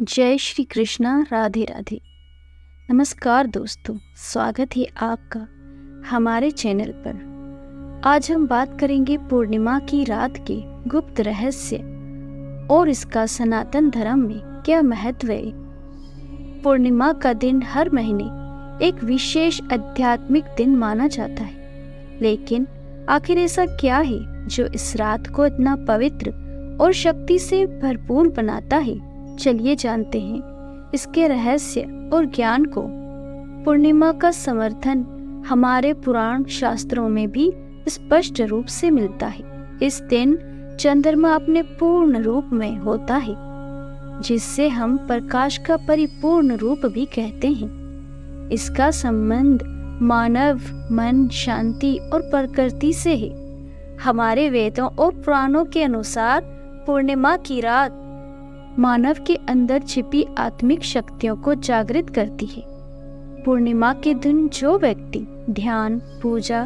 जय श्री कृष्णा। राधे राधे। नमस्कार दोस्तों, स्वागत है आपका हमारे चैनल पर। आज हम बात करेंगे पूर्णिमा की रात के गुप्त रहस्य और इसका सनातन धर्म में क्या महत्व है। पूर्णिमा का दिन हर महीने एक विशेष आध्यात्मिक दिन माना जाता है, लेकिन आखिर ऐसा क्या है जो इस रात को इतना पवित्र और शक्ति से भरपूर बनाता है। चलिए जानते हैं इसके रहस्य और ज्ञान को। पूर्णिमा का समर्थन हमारे पुराण शास्त्रों में भी स्पष्ट रूप से मिलता है। इस दिन चंद्रमा अपने पूर्ण रूप में होता है, जिससे हम प्रकाश का परिपूर्ण रूप भी कहते हैं। इसका संबंध मानव मन, शांति और प्रकृति से है। हमारे वेदों और पुराणों के अनुसार पूर्णिमा की रात मानव के अंदर छिपी आत्मिक शक्तियों को जागृत करती है। पूर्णिमा के दिन जो व्यक्ति ध्यान, पूजा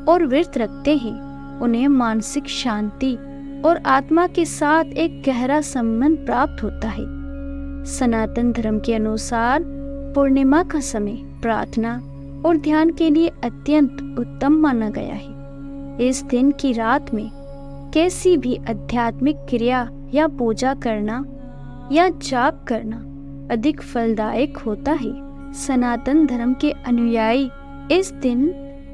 और व्रत रखते हैं, उन्हें मानसिक शांति और आत्मा के साथ एक गहरा संबंध प्राप्त होता है। सनातन धर्म के अनुसार पूर्णिमा का समय प्रार्थना और ध्यान के लिए अत्यंत उत्तम माना गया है। इस दिन की रात में कैसी भी आध्यात्मिक क्रिया या पूजा करना या जाप करना अधिक फलदायक होता है। सनातन धर्म के अनुयायी इस दिन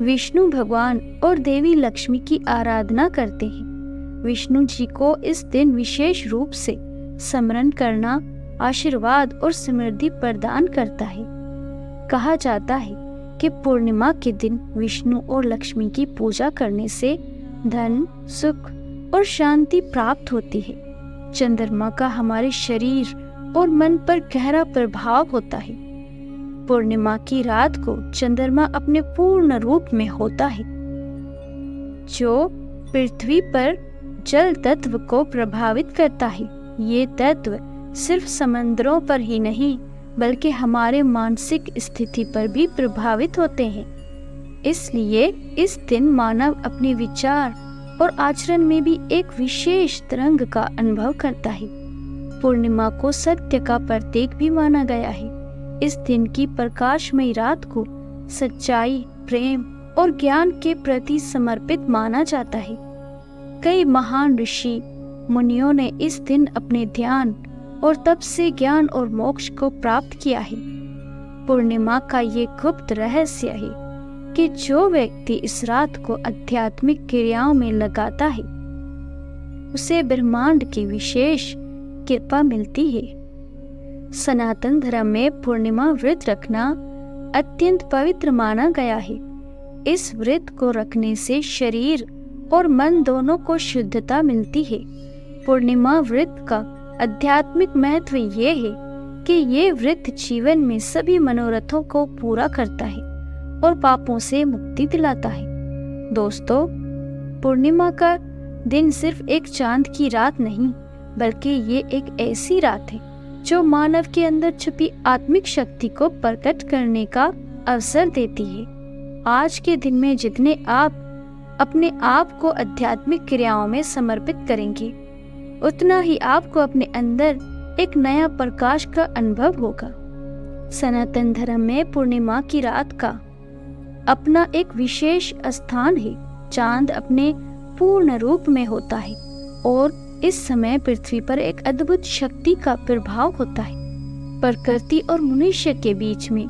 विष्णु भगवान और देवी लक्ष्मी की आराधना करते हैं। विष्णु जी को इस दिन विशेष रूप से स्मरण करना आशीर्वाद और समृद्धि प्रदान करता है। कहा जाता है कि पूर्णिमा के दिन विष्णु और लक्ष्मी की पूजा करने से धन, सुख और शांति प्राप्त होती है। चंद्रमा का हमारे शरीर और मन पर गहरा प्रभाव होता है। पूर्णिमा की रात को चंद्रमा अपने पूर्ण रूप में होता है, जो पृथ्वी पर जल तत्व को प्रभावित करता है। ये तत्व सिर्फ समंदरों पर ही नहीं, बल्कि हमारे मानसिक स्थिति पर भी प्रभावित होते हैं। इसलिए इस दिन मानव अपने विचार और आचरण में भी एक विशेष तरंग का अनुभव करता है। पूर्णिमा को सत्य का प्रतीक भी माना गया है। इस दिन की प्रकाशमयी रात को सच्चाई, प्रेम और ज्ञान के प्रति समर्पित माना जाता है। कई महान ऋषि मुनियों ने इस दिन अपने ध्यान और तप से ज्ञान और मोक्ष को प्राप्त किया है। पूर्णिमा का ये गुप्त रहस्य है कि जो व्यक्ति इस रात को आध्यात्मिक क्रियाओं में लगाता है, उसे ब्रह्मांड की विशेष कृपा मिलती है। सनातन धर्म में पूर्णिमा व्रत रखना अत्यंत पवित्र माना गया है। इस व्रत को रखने से शरीर और मन दोनों को शुद्धता मिलती है। पूर्णिमा व्रत का आध्यात्मिक महत्व ये है कि ये व्रत जीवन में सभी मनोरथों को पूरा करता है और पापों से मुक्ति दिलाता है। दोस्तों, पूर्णिमा का दिन सिर्फ एक चांद की रात नहीं, बल्कि ये एक ऐसी रात है जो मानव के अंदर छुपी आत्मिक शक्ति को प्रकट करने का अवसर देती है। आज के दिन में जितने आप अपने आप को आध्यात्मिक क्रियाओं में समर्पित करेंगे, उतना ही आपको अपने अंदर एक नया प्रकाश का अनुभव होगा। सनातन धर्म में पूर्णिमा की रात का अपना एक विशेष स्थान है। चांद अपने पूर्ण रूप में होता है और इस समय पृथ्वी पर एक अद्भुत शक्ति का प्रभाव होता है। प्रकृति और मनुष्य के बीच में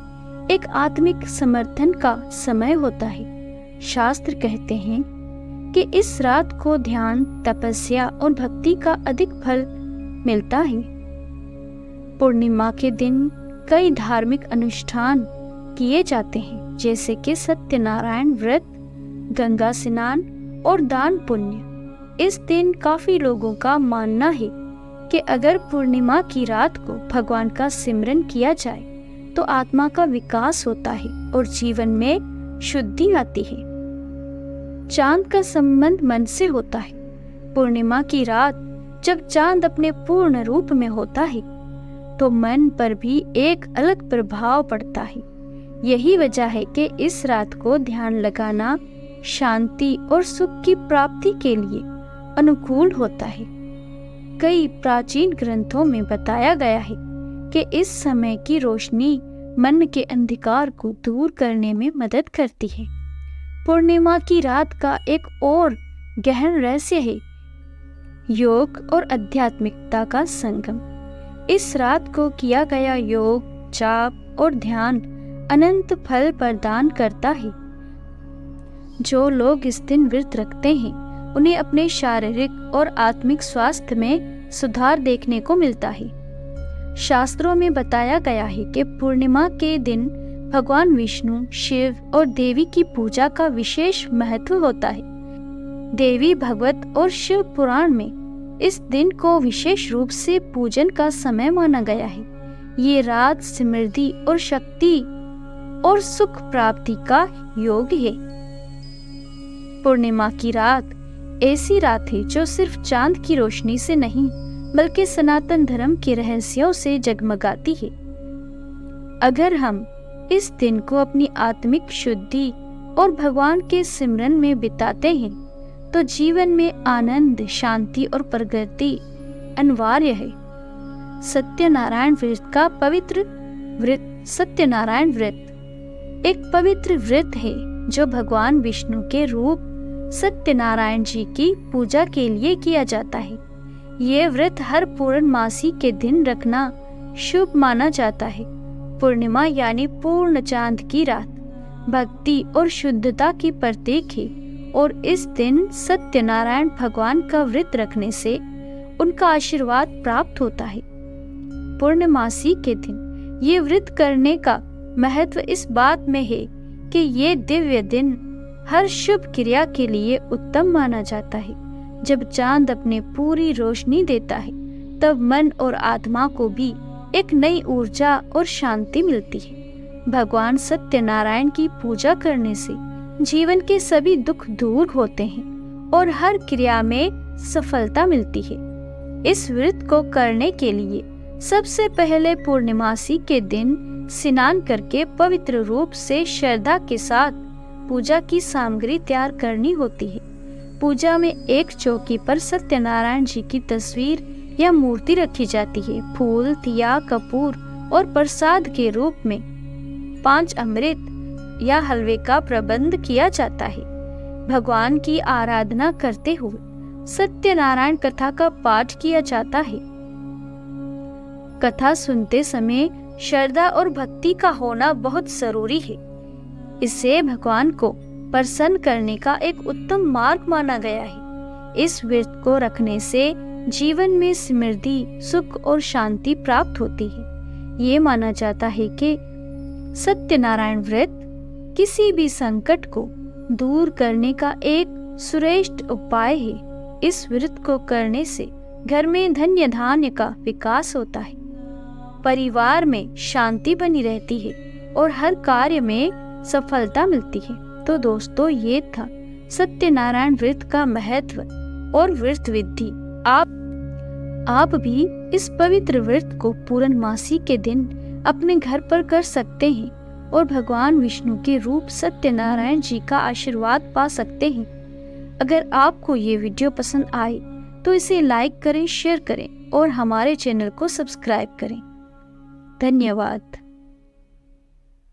एक आत्मिक समर्थन का समय होता है। शास्त्र कहते हैं कि इस रात को ध्यान, तपस्या और भक्ति का अधिक फल मिलता है। पूर्णिमा के दिन कई धार्मिक अनुष्ठान किए जाते हैं, जैसे कि सत्यनारायण व्रत, गंगा स्नान और दान पुण्य। इस दिन काफी लोगों का मानना है कि अगर पूर्णिमा की रात को भगवान का सिमरन किया जाए तो आत्मा का विकास होता है और जीवन में शुद्धि आती है। चांद का संबंध मन से होता है। पूर्णिमा की रात जब चांद अपने पूर्ण रूप में होता है, तो मन पर भी एक अलग प्रभाव पड़ता है। यही वजह है कि इस रात को ध्यान लगाना शांति और सुख की प्राप्ति के लिए अनुकूल होता है। कई प्राचीन ग्रंथों में बताया गया है कि इस समय की रोशनी मन के अंधकार को दूर करने में मदद करती है। पूर्णिमा की रात का एक और गहन रहस्य है योग और आध्यात्मिकता का संगम। इस रात को किया गया योग, जाप और ध्यान अनंत फल प्रदान करता है। जो लोग इस दिन व्रत रखते हैं उन्हें अपने शारीरिक और आत्मिक स्वास्थ्य में सुधार देखने को मिलता है। शास्त्रों में बताया गया है कि पूर्णिमा के दिन भगवान विष्णु, शिव और देवी की पूजा का विशेष महत्व होता है। देवी भागवत और शिव पुराण में इस दिन को विशेष रूप से पूजन का समय माना गया है। ये रात समृद्धि और शक्ति और सुख प्राप्ति का योग है। पूर्णिमा की रात ऐसी रात है जो सिर्फ चांद की रोशनी से नहीं बल्कि सनातन धर्म के रहस्यों से जगमगाती है। अगर हम इस दिन को अपनी आत्मिक शुद्धि और भगवान के सिमरन में बिताते हैं तो जीवन में आनंद, शांति और प्रगति अनिवार्य है। सत्यनारायण व्रत का पवित्र व्रत सत्यनारायण व्रत एक पवित्र व्रत है जो भगवान विष्णु के रूप सत्यनारायण जी की पूजा के लिए किया जाता है। ये व्रत हर पूर्णमासी के दिन रखना शुभ माना जाता है। पूर्णिमा यानी पूर्ण चांद की रात भक्ति और शुद्धता की प्रतीक है और इस दिन सत्यनारायण भगवान का व्रत रखने से उनका आशीर्वाद प्राप्त होता है। पूर्णमासी के दिन ये व्रत करने का महत्व इस बात में है कि ये दिव्य दिन हर शुभ क्रिया के लिए उत्तम माना जाता है। जब चांद अपने पूरी रोशनी देता है तब मन और आत्मा को भी एक नई ऊर्जा और शांति मिलती है। भगवान सत्यनारायण की पूजा करने से जीवन के सभी दुख दूर होते हैं और हर क्रिया में सफलता मिलती है। इस व्रत को करने के लिए सबसे पहले पूर्णिमासी के दिन स्नान करके पवित्र रूप से श्रद्धा के साथ पूजा की सामग्री तैयार करनी होती है। पूजा में एक चौकी पर सत्यनारायण जी की तस्वीर या मूर्ति रखी जाती है। फूल, दिया, कपूर और प्रसाद के रूप में 5 अमृत या हलवे का प्रबंध किया जाता है। भगवान की आराधना करते हुए सत्यनारायण कथा का पाठ किया जाता है। कथा सुनते समय श्रद्धा और भक्ति का होना बहुत जरूरी है। इसे भगवान को प्रसन्न करने का एक उत्तम मार्ग माना गया है। इस व्रत को रखने से जीवन में समृद्धि, सुख और शांति प्राप्त होती है। ये माना जाता है कि सत्यनारायण व्रत किसी भी संकट को दूर करने का एक श्रेष्ठ उपाय है। इस व्रत को करने से घर में धन्य धान्य का विकास होता है, परिवार में शांति बनी रहती है और हर कार्य में सफलता मिलती है। तो दोस्तों, ये था सत्यनारायण व्रत का महत्व और व्रत विधि। आप भी इस पवित्र व्रत को पूर्णमासी के दिन अपने घर पर कर सकते हैं और भगवान विष्णु के रूप सत्यनारायण जी का आशीर्वाद पा सकते हैं। अगर आपको ये वीडियो पसंद आए तो इसे लाइक करें, शेयर करें और हमारे चैनल को सब्सक्राइब करें। धन्यवाद।